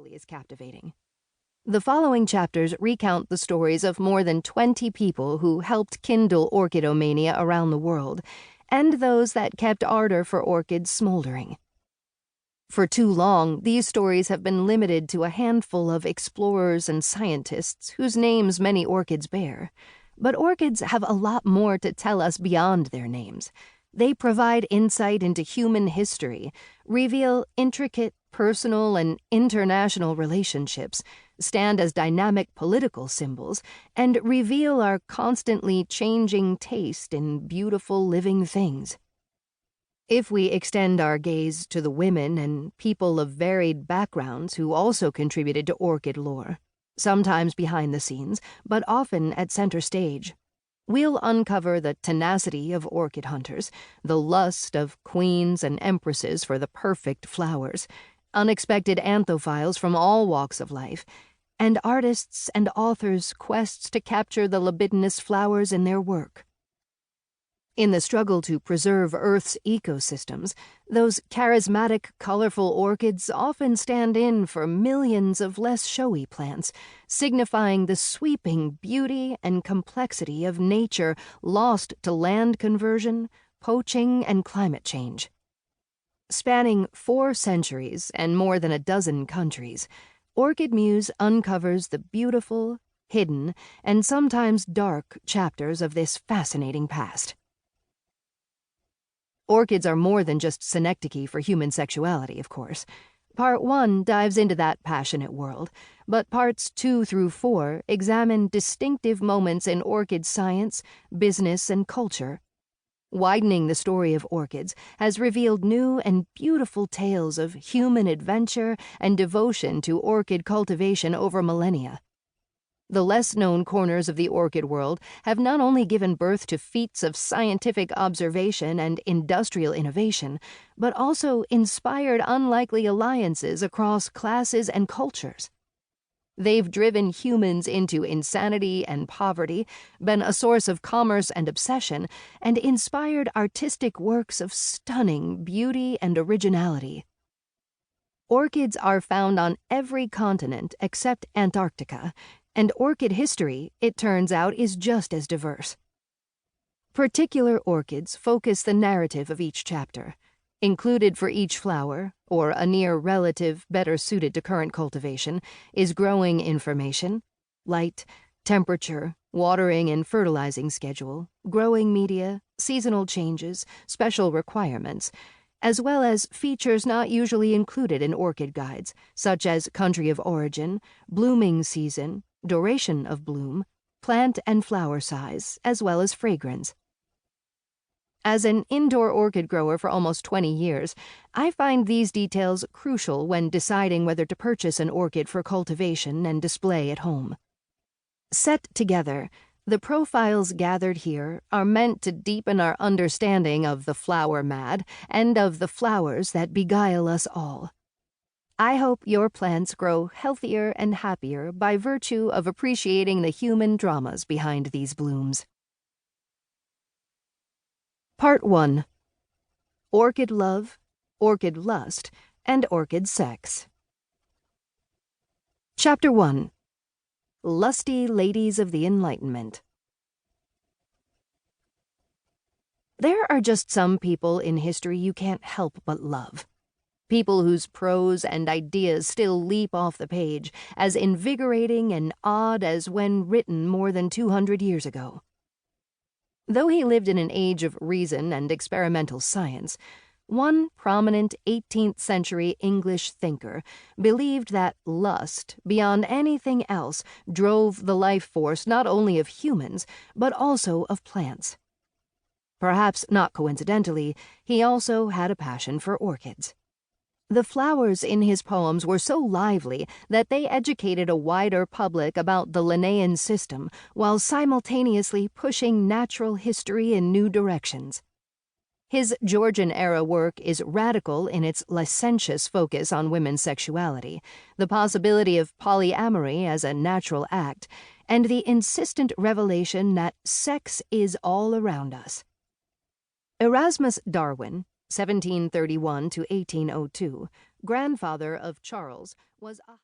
equally as captivating. The following chapters recount the stories of more than 20 people who helped kindle orchidomania around the world, and those that kept ardor for orchids smoldering. For too long, these stories have been limited to a handful of explorers and scientists whose names many orchids bear. But orchids have a lot more to tell us beyond their names. They provide insight into human history, reveal intricate personal and international relationships, stand as dynamic political symbols, and reveal our constantly changing taste in beautiful living things. If we extend our gaze to the women and people of varied backgrounds who also contributed to orchid lore, sometimes behind the scenes, but often at center stage, we'll uncover the tenacity of orchid hunters, the lust of queens and empresses for the perfect flowers, unexpected anthophiles from all walks of life, and artists' and authors' quests to capture the libidinous flowers in their work. In the struggle to preserve Earth's ecosystems, those charismatic, colorful orchids often stand in for millions of less showy plants, signifying the sweeping beauty and complexity of nature lost to land conversion, poaching, and climate change. Spanning 4 centuries and more than a dozen countries, Orchid Muse uncovers the beautiful, hidden, and sometimes dark chapters of this fascinating past. Orchids are more than just synecdoche for human sexuality, of course. Part 1 dives into that passionate world, but parts 2 through 4 examine distinctive moments in orchid science, business, and culture. Widening the story of orchids has revealed new and beautiful tales of human adventure and devotion to orchid cultivation over millennia. The less-known corners of the orchid world have not only given birth to feats of scientific observation and industrial innovation, but also inspired unlikely alliances across classes and cultures. They've driven humans into insanity and poverty, been a source of commerce and obsession, and inspired artistic works of stunning beauty and originality. Orchids are found on every continent except Antarctica, and orchid history, it turns out, is just as diverse. Particular orchids focus the narrative of each chapter. Included for each flower, or a near relative better suited to current cultivation, is growing information, light, temperature, watering and fertilizing schedule, growing media, seasonal changes, special requirements, as well as features not usually included in orchid guides, such as country of origin, blooming season, duration of bloom, plant and flower size, as well as fragrance. As an indoor orchid grower for almost 20 years, I find these details crucial when deciding whether to purchase an orchid for cultivation and display at home. Set together, the profiles gathered here are meant to deepen our understanding of the flower mad and of the flowers that beguile us all. I hope your plants grow healthier and happier by virtue of appreciating the human dramas behind these blooms. Part 1. Orchid Love, Orchid Lust, and Orchid Sex. Chapter 1. Lusty Ladies of the Enlightenment. There are just some people in history you can't help but love. People whose prose and ideas still leap off the page, as invigorating and odd as when written more than 200 years ago. Though he lived in an age of reason and experimental science, one prominent 18th century English thinker believed that lust, beyond anything else, drove the life force not only of humans, but also of plants. Perhaps not coincidentally, he also had a passion for orchids. The flowers in his poems were so lively that they educated a wider public about the Linnaean system while simultaneously pushing natural history in new directions. His Georgian-era work is radical in its licentious focus on women's sexuality, the possibility of polyamory as a natural act, and the insistent revelation that sex is all around us. Erasmus Darwin, 1731 to 1802, grandfather of Charles, was a